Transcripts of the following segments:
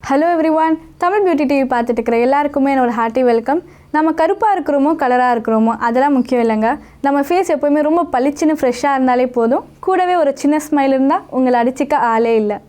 Hello everyone, Tamil Beauty TV பார்த்துட்டு இருக்கிற எல்லாருக்குமே என்னோட ஹார்ட்டி வெல்கம். நம்ம கருப்பா இருக்குறோமோ கலரா இருக்குறோமோ அதெல்லாம் முக்கியம் இல்லங்க. நம்ம ஃபேஸ் எப்பவுமே ரொம்ப பளிச்சுன்னு ஃப்ரெஷ்ஷா இருந்தாலே போதும். கூடவே ஒரு சின்ன ஸ்மைல் இருந்தா உங்களை அடிச்சிக்க ஆளே இல்ல.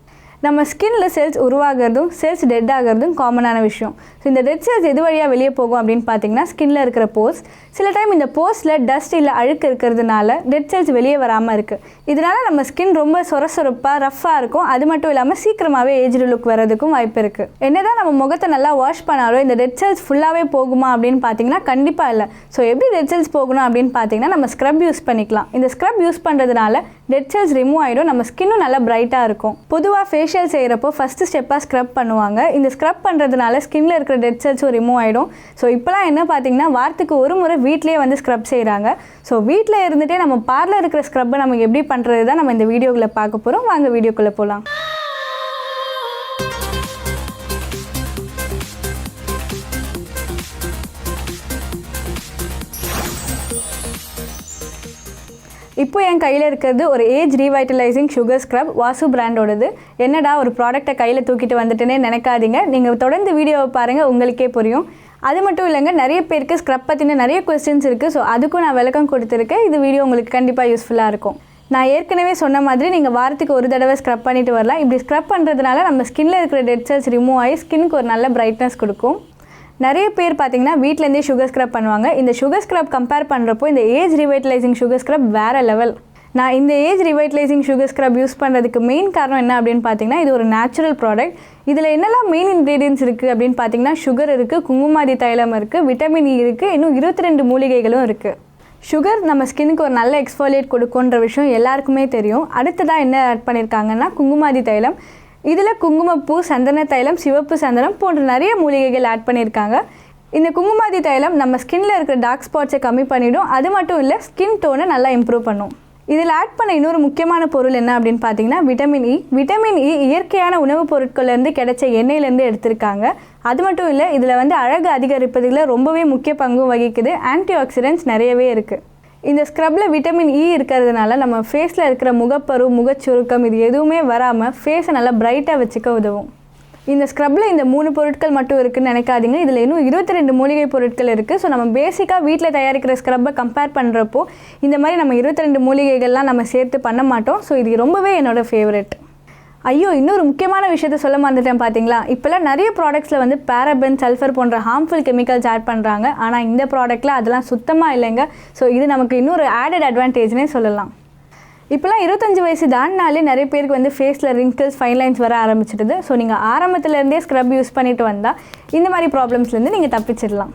நம்ம ஸ்கின்ல செல்ஸ் உருவாகிறதும் செல்ஸ் டெட் ஆகிறதும் காமனான விஷயம். ஸோ இந்த டெட் செல்ஸ் எது வழியாக வெளியே போகும் அப்படின்னு பார்த்தீங்கன்னா ஸ்கின்ல இருக்கிற போர்ஸ். சில டைம் இந்த போர்ஸில் டஸ்ட் இல்லை அழுக்கு இருக்கிறதுனால டெட் செல்ஸ் வெளியே வராமல் இருக்குது. இதனால் நம்ம ஸ்கின் ரொம்ப சொரசொரப்பாக ரஃப்பாக இருக்கும். அது மட்டும் இல்லாமல் சீக்கிரமாகவே ஏஜ்டு லுக் வரதுக்கும் வாய்ப்பு இருக்குது. என்னதான் நம்ம முகத்தை நல்லா வாஷ் பண்ணாலும் இந்த டெட் செல்ஸ் ஃபுல்லாகவே போகுமா அப்படின்னு பார்த்தீங்கன்னா கண்டிப்பாக இல்லை. ஸோ எப்படி டெட் செல்ஸ் போகணும் அப்படின்னு பார்த்தீங்கன்னா நம்ம ஸ்க்ரப் யூஸ் பண்ணிக்கலாம். இந்த ஸ்க்ரப் யூஸ் பண்ணுறதுனால டெட் செல்ஸ் ரிமூவ் ஆகிடும். நம்ம ஸ்கின்னும் நல்லா பிரைட்டாக இருக்கும். பொதுவாக ஃபேஷியல் செய்கிறப்போ ஃபஸ்ட்டு ஸ்டெப்பாக ஸ்க்ரப் பண்ணுவாங்க. இந்த ஸ்க்ரப் பண்ணுறதுனால ஸ்கின்ல இருக்கிற டெட் செல்ஸும் ரிமூவ் ஆகிடும். ஸோ இப்போலாம் என்ன பார்த்தீங்கன்னா வாரத்துக்கு ஒரு முறை வீட்லேயே வந்து ஸ்க்ரப் செய்கிறாங்க. ஸோ வீட்டில் இருந்துகிட்டே நம்ம பார்லர் இருக்கிற ஸ்க்ரப்பை நம்ம எப்படி பண்ணுறது தான் நம்ம இந்த வீடியோக்குள்ளே பார்க்க போகிறோம். வாங்க வீடியோக்குள்ளே போகலாம். இப்போ என் கையில் இருக்கிறது ஒரு age revitalising sugar scrub, Vasu பிராண்டோடது. என்னடா ஒரு ப்ராடக்ட்டை கையில் தூக்கிட்டு வந்துட்டுனே நினைக்காதீங்க. நீங்கள் தொடர்ந்து வீடியோவை பாருங்கள், உங்களுக்கே புரியும். அது மட்டும் இல்லைங்க, நிறைய பேருக்கு ஸ்க்ரப் பற்றின நிறைய கொஸ்டின்ஸ் இருக்குது. ஸோ அதுக்கும் நான் விளக்கம் கொடுத்துருக்கேன். இது வீடியோ உங்களுக்கு கண்டிப்பாக யூஸ்ஃபுல்லாக இருக்கும். நான் ஏற்கனவே சொன்ன மாதிரி நீங்கள் வாரத்துக்கு ஒரு தடவை ஸ்க்ரப் பண்ணிட்டு வரலாம். இப்படி ஸ்க்ரப் பண்ணுறதுனால நம்ம ஸ்கின்ல இருக்கிற டெட் செல்ஸ் ரிமூவ் ஆகி ஸ்கின்னுக்கு ஒரு நல்ல பிரைட்னஸ் கொடுக்கும். நிறைய பேர் பார்த்தீங்கன்னா வீட்டிலேருந்தே சுகர் ஸ்க்ரப் பண்ணுவாங்க. இந்த சுகர் ஸ்க்ரப் கம்பேர் பண்ணுறப்போ இந்த ஏஜ் ரிவைட்டலைசிங் சுகர் ஸ்க்ரப் வேறு லெவல். நான் இந்த ஏஜ் ரிவைட்டலைசிங் சுகர் ஸ்க்ரப் யூஸ் பண்ணுறதுக்கு மெயின் காரணம் என்ன அப்படின்னு பார்த்தீங்கன்னா இது ஒரு நேச்சுரல் ப்ராடக்ட். இதில் என்னெல்லாம் மெயின் இன்க்ரீடியன்ஸ் இருக்குது அப்படின்னு பார்த்தீங்கன்னா சுகர் இருக்குது, குங்குமாதி தைலம் இருக்குது, விட்டமின் இ இருக்குது, இன்னும் 22 மூலிகைகளும் இருக்குது. சுகர் நம்ம ஸ்கின்னுக்கு ஒரு நல்ல எக்ஸ்ஃபோலியேட் கொடுக்குன்ற விஷயம் எல்லாருக்குமே தெரியும். அடுத்ததாக என்ன ஆட் பண்ணியிருக்காங்கன்னா குங்குமாதி தைலம். இதில் குங்குமப்பூ, சந்தன தைலம், சிவப்பு சந்தனம் போன்ற நிறைய மூலிகைகள் ஆட் பண்ணியிருக்காங்க. இந்த குங்குமாதி தைலம் நம்ம ஸ்கின்ல இருக்கிற டார்க் ஸ்பாட்ஸை கம்மி பண்ணிவிடும். அது மட்டும் இல்லை, ஸ்கின் டோனை நல்லா இம்ப்ரூவ் பண்ணும். இதில் ஆட் பண்ண இன்னொரு முக்கியமான பொருள் என்ன அப்படின்னு பார்த்தீங்கன்னா விட்டமின் இ. விட்டமின் இ இயற்கையான உணவுப் பொருட்கள்லேருந்து கிடைச்ச எண்ணெயிலேருந்து எடுத்திருக்காங்க. அது மட்டும் இல்லை, இதில் வந்து அழகு அதிகரிப்பதில் ரொம்பவே முக்கிய பங்கும் வகிக்குது. ஆன்டி ஆக்சிடென்ட்ஸ் நிறையவே இருக்குது. இந்த ஸ்க்ரப்பில் விட்டமின் இ இருக்கிறதுனால நம்ம ஃபேஸில் இருக்கிற முகப்பரு, முகச்சுருக்கம் இது எதுவுமே வராமல் ஃபேஸை நல்லா பிரைட்டாக வச்சுக்க உதவும். இந்த ஸ்க்ரப்பில் இந்த 3 பொருட்கள் மட்டும் இருக்குதுன்னு நினைக்காதீங்க. இதில் இன்னும் 22 மூலிகை பொருட்கள் இருக்குது. ஸோ நம்ம பேசிக்காக வீட்டில் தயாரிக்கிற ஸ்க்ரப்பை கம்பேர் பண்ணுறப்போ இந்த மாதிரி நம்ம 22 மூலிகைகள்லாம் நம்ம சேர்த்து பண்ண மாட்டோம். ஸோ இது ரொம்பவே என்னோடய ஃபேவரெட். ஐயோ, இன்னொரு முக்கியமான விஷயத்த சொல்ல மறந்துட்டேன் பார்த்தீங்களா. இப்போல்லாம் நிறைய ப்ராடக்ட்ஸில் வந்து பேரபன், சல்ஃபர் போன்ற ஹார்ம்ஃபுல் கெமிக்கல்ஸ் ஆட் பண்ணுறாங்க. ஆனால் இந்த ப்ராடக்ட்டில் அதெல்லாம் சுத்தமாக இல்லைங்க. ஸோ இது நமக்கு இன்னொரு ஆடட் அட்வான்டேஜ்னே சொல்லலாம். இப்போலாம் 25 வயசு தாண்டினாலே நிறைய பேருக்கு வந்து ஃபேஸில் ரிங்கிள்ஸ், ஃபைன் லைன்ஸ் வர ஆரம்பிச்சிடுது. ஸோ நீங்கள் ஆரம்பத்துலேருந்தே ஸ்க்ரப் யூஸ் பண்ணிட்டு வந்தால் இந்த மாதிரி ப்ராப்ளம்ஸ்லேருந்து நீங்கள் தப்பிச்சிடலாம்.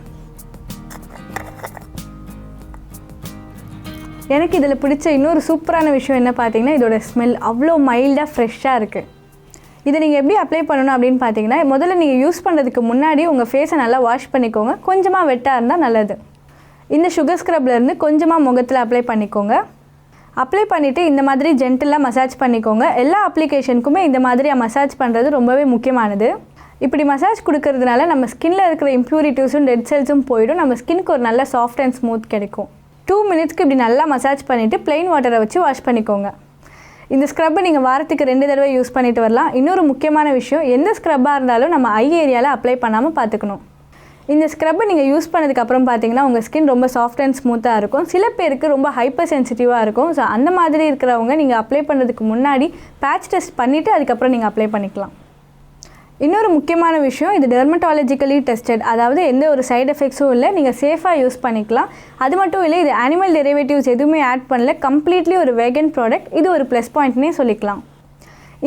எனக்கு இதில் பிடிச்ச இன்னொரு சூப்பரான விஷயம் என்ன பார்த்தீங்கன்னா இதோட ஸ்மெல் அவ்வளோ மைல்டாக ஃப்ரெஷ்ஷாக இருக்குது. இதை நீங்கள் எப்படி அப்ளை பண்ணணும் அப்படின்னு பார்த்தீங்கன்னா முதல்ல நீங்கள் யூஸ் பண்ணுறதுக்கு முன்னாடி உங்கள் ஃபேஸை நல்லா வாஷ் பண்ணிக்கோங்க. கொஞ்சமாக வெட்டாக இருந்தால் நல்லது. இந்த சுகர் ஸ்க்ரப்லேருந்து கொஞ்சமாக முகத்தில் அப்ளை பண்ணிக்கோங்க. அப்ளை பண்ணிவிட்டு இந்த மாதிரி ஜென்டிலாக மசாஜ் பண்ணிக்கோங்க. எல்லா அப்ளிகேஷனுக்குமே இந்த மாதிரி மசாஜ் பண்ணுறது ரொம்பவே முக்கியமானது. இப்படி மசாஜ் கொடுக்கறதுனால நம்ம ஸ்கின்ல இருக்கிற இம்ப்யூரிட்டிஸும் டெட் செல்ஸும் போயிடும். நம்ம ஸ்கின்க்கு ஒரு நல்ல சாஃப்ட் அண்ட் ஸ்மூத் கிடைக்கும். 2 மினிட்ஸ்க்கு இப்படி நல்லா மசாஜ் பண்ணிவிட்டு ப்ளெயின் வாட்டரை வச்சு வாஷ் பண்ணிக்கோங்க. இந்த ஸ்க்ரப்பை நீங்கள் வாரத்துக்கு 2 தடவை யூஸ் பண்ணிட்டு வரலாம். இன்னொரு முக்கியமான விஷயம், எந்த ஸ்க்ரப்பாக இருந்தாலும் நம்ம ஐ ஏரியாவில் அப்ளை பண்ணாமல் பார்த்துக்கணும். இந்த ஸ்க்ரப்பை நீங்கள் யூஸ் பண்ணதுக்கப்புறம் பார்த்தீங்கன்னா உங்கள் ஸ்கின் ரொம்ப சாஃப்ட் அண்ட் ஸ்மூத்தாக இருக்கும். சில பேருக்கு ரொம்ப ஹைப்பர் சென்சிட்டிவாக இருக்கும். ஸோ அந்த மாதிரி இருக்கிறவங்க நீங்கள் அப்ளை பண்ணுறதுக்கு முன்னாடி பேட்ச் டெஸ்ட் பண்ணிவிட்டு அதுக்கப்புறம் நீங்கள் அப்ளை பண்ணிக்கலாம். இன்னொரு முக்கியமான விஷயம், இது டெர்மட்டாலஜிக்கலி டெஸ்டட், அதாவது எந்த ஒரு சைடு எஃபெக்ட்ஸும் இல்லை. நீங்கள் சேஃபாக யூஸ் பண்ணிக்கலாம். அது மட்டும் இல்லை, இது அனிமல் டெரிவேட்டிவ்ஸ் எதுவுமே ஆட் பண்ணல. கம்ப்ளீட்லி ஒரு வேகன் ப்ராடக்ட். இது ஒரு ப்ளஸ் பாயிண்ட்னே சொல்லிக்கலாம்.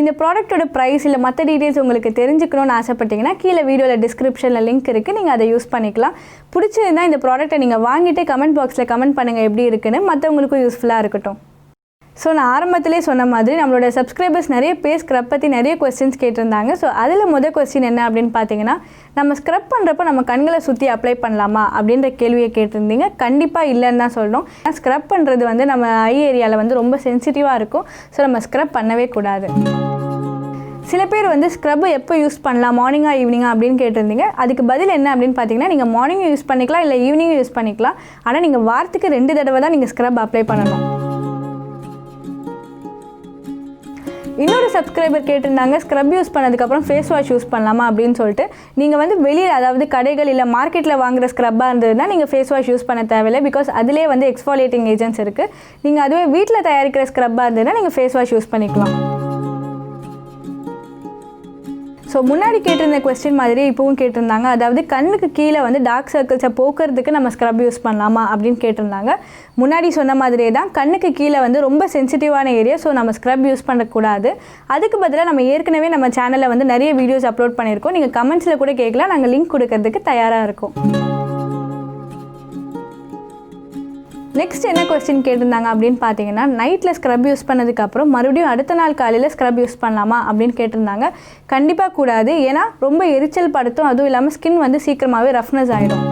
இந்த ப்ராடக்ட்டோட ப்ரைஸ் இல்லை மற்ற டீட்டெயில்ஸ் உங்களுக்கு தெரிஞ்சுக்கணும்னு ஆசைப்பட்டீங்கன்னா கீழே வீடியோவில் டிஸ்கிரிப்ஷனில் லிங்க் இருக்குது. நீங்கள் அதை யூஸ் பண்ணிக்கலாம். பிடிச்சிருந்தால் இந்த ப்ராடக்ட்டை நீங்கள் வாங்கிட்டு கமெண்ட் பாக்ஸில் கமெண்ட் பண்ணுங்கள் எப்படி இருக்குன்னு. மற்றவங்களுக்கும் யூஸ்ஃபுல்லாக இருக்கட்டும். ஸோ நான் ஆரம்பத்திலே சொன்ன மாதிரி நம்மளோட சப்ஸ்கிரைபர்ஸ் நிறைய பேர் ஸ்க்ரப் பற்றி நிறைய கொஸ்டின்ஸ் கேட்டிருந்தாங்க. ஸோ அதில் முதல் கொஸ்டின் என்ன அப்படின்னு பார்த்தீங்கன்னா நம்ம ஸ்க்ரப் பண்ணுறப்போ நம்ம கண்களை சுற்றி அப்ளை பண்ணலாமா அப்படின்ற கேள்வியை கேட்டிருந்தீங்க. கண்டிப்பாக இல்லைன்னு தான் சொல்லணும். ஸ்க்ரப் பண்ணுறது வந்து நம்ம ஐ ஏரியாவில் வந்து ரொம்ப சென்சிட்டிவாக இருக்கும். ஸோ நம்ம ஸ்க்ரப் பண்ணவே கூடாது. சில பேர் வந்து ஸ்க்ரப் எப்போ யூஸ் பண்ணலாம், மார்னிங்கா ஈவினிங்கா அப்படின்னு கேட்டிருந்தீங்க. அதுக்கு பதில் என்ன அப்படின்னு பார்த்தீங்கன்னா நீங்கள் மார்னிங்கும் யூஸ் பண்ணிக்கலாம், இல்லை ஈவினிங்கும் யூஸ் பண்ணிக்கலாம். ஆனால் நீங்கள் வாரத்துக்கு 2 தடவை தான் நீங்கள் ஸ்க்ரப் அப்ளை பண்ணணும். இன்னொரு சப்ஸ்கிரைபர் கேட்டிருந்தாங்க ஸ்க்ரப் யூஸ் பண்ணதுக்கப்புறம் ஃபேஸ் வாஷ் யூஸ் பண்ணலாமா அப்படின்னு சொல்லிட்டு. நீங்கள் வந்து வெளியில் அதாவது கடைகள் இல்லை மார்க்கெட்டில் வாங்குகிற ஸ்க்ரப்பாக இருந்ததுன்னா நீங்கள் ஃபேஸ் வாஷ் யூஸ் பண்ண தேவையில்லை. பிகாஸ் அதிலே வந்து எக்ஸ்ஃபாலியேட்டிங் ஏஜென்ட்ஸ் இருக்குது. நீங்கள் அதுவே வீட்டில் தயாரிக்கிற ஸ்க்ரப்பாக இருந்ததுன்னா நீங்கள் ஃபேஸ் வாஷ் யூஸ் பண்ணிக்கலாம். ஸோ முன்னாடி கேட்டிருந்த கொஸ்டின் மாதிரி இப்போவும் கேட்டிருந்தாங்க. அதாவது கண்ணுக்கு கீழே வந்து டார்க் சர்க்கிள்ஸை போக்குறதுக்கு நம்ம ஸ்க்ரப் யூஸ் பண்ணலாமா அப்படின்னு கேட்டிருந்தாங்க. முன்னாடி சொன்ன மாதிரியே தான் கண்ணுக்கு கீழே வந்து ரொம்ப சென்சிட்டிவான ஏரியா. ஸோ நம்ம ஸ்க்ரப் யூஸ் பண்ணக்கூடாது. அதுக்கு பதிலாக நம்ம ஏற்கனவே நம்ம சேனலில் வந்து நிறைய வீடியோஸ் அப்லோட் பண்ணியிருக்கோம். நீங்கள் கமெண்ட்ஸில் கூட கேட்கலாம், நாங்கள் லிங்க் கொடுக்கறதுக்கு தயாராக இருக்கோம். நெக்ஸ்ட் என்ன கொஸ்டின் கேட்டிருந்தாங்க அப்படின்னு பார்த்தீங்கன்னா, நைட்டில் ஸ்க்ரப் யூஸ் பண்ணதுக்கப்புறம் மறுபடியும் அடுத்த நாள் காலையில் ஸ்க்ரப் யூஸ் பண்ணலாமா அப்படின்னு கேட்டிருந்தாங்க. கண்டிப்பாக கூடாது. ஏன்னா ரொம்ப எரிச்சல் படுத்தும். அதுவும் இல்லாமல் ஸ்கின் வந்து சீக்கிரமாகவே ரஃப்னஸ் ஆகிடும்.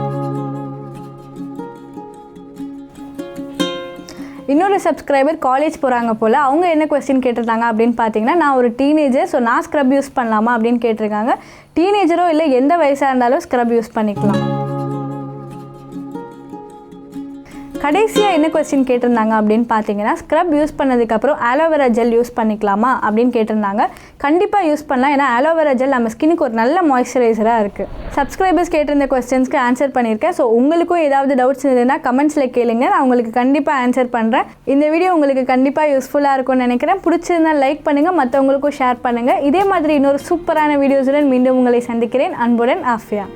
இன்னொரு சப்ஸ்கிரைபர் காலேஜ் போகிறாங்க போல். அவங்க என்ன கொஸ்டின் கேட்டிருந்தாங்க அப்படின்னு பார்த்தீங்கன்னா, நான் ஒரு டீனேஜர், ஸோ நான் ஸ்க்ரப் யூஸ் பண்ணலாமா அப்படின்னு கேட்டிருக்காங்க. டீனேஜரோ இல்லை எந்த வயசாக இருந்தாலும் ஸ்க்ரப் யூஸ் பண்ணிக்கலாம். கடைசியாக என்ன கொஸ்டின் கேட்டிருந்தாங்க அப்படின்னு பார்த்தீங்கன்னா, ஸ்க்ரப் யூஸ் பண்ணதுக்கப்புறம் ஆலோவேரா ஜெல் யூஸ் பண்ணிக்கலாமா அப்படின்னு கேட்டிருந்தாங்க. கண்டிப்பாக யூஸ் பண்ணலாம். ஏன்னா ஆலோவேரா ஜெல் நம்ம ஸ்கின்னுக்கு ஒரு நல்ல மாய்ஸ்சரைசராக இருக்குது. சப்ஸ்கிரைபர்ஸ் கேட்டிருந்த கொஸ்டின்ஸ்க்கு ஆன்சர் பண்ணியிருக்கேன். ஸோ உங்களுக்கும் ஏதாவது டவுட்ஸ் இருந்ததுன்னா கமெண்ட்ஸில் கேளுங்க, நான் உங்களுக்கு கண்டிப்பாக ஆன்சர் பண்ணுறேன். இந்த வீடியோ உங்களுக்கு கண்டிப்பாக யூஸ்ஃபுல்லாக இருக்கும்னு நினைக்கிறேன். பிடிச்சிருந்தால் லைக் பண்ணுங்கள், மற்றவங்களுக்கும் ஷேர் பண்ணுங்கள். இதே மாதிரி இன்னொரு சூப்பரான வீடியோஸுடன் மீண்டும் உங்களை சந்திக்கிறேன். அன்புடன் ஆஃபியா.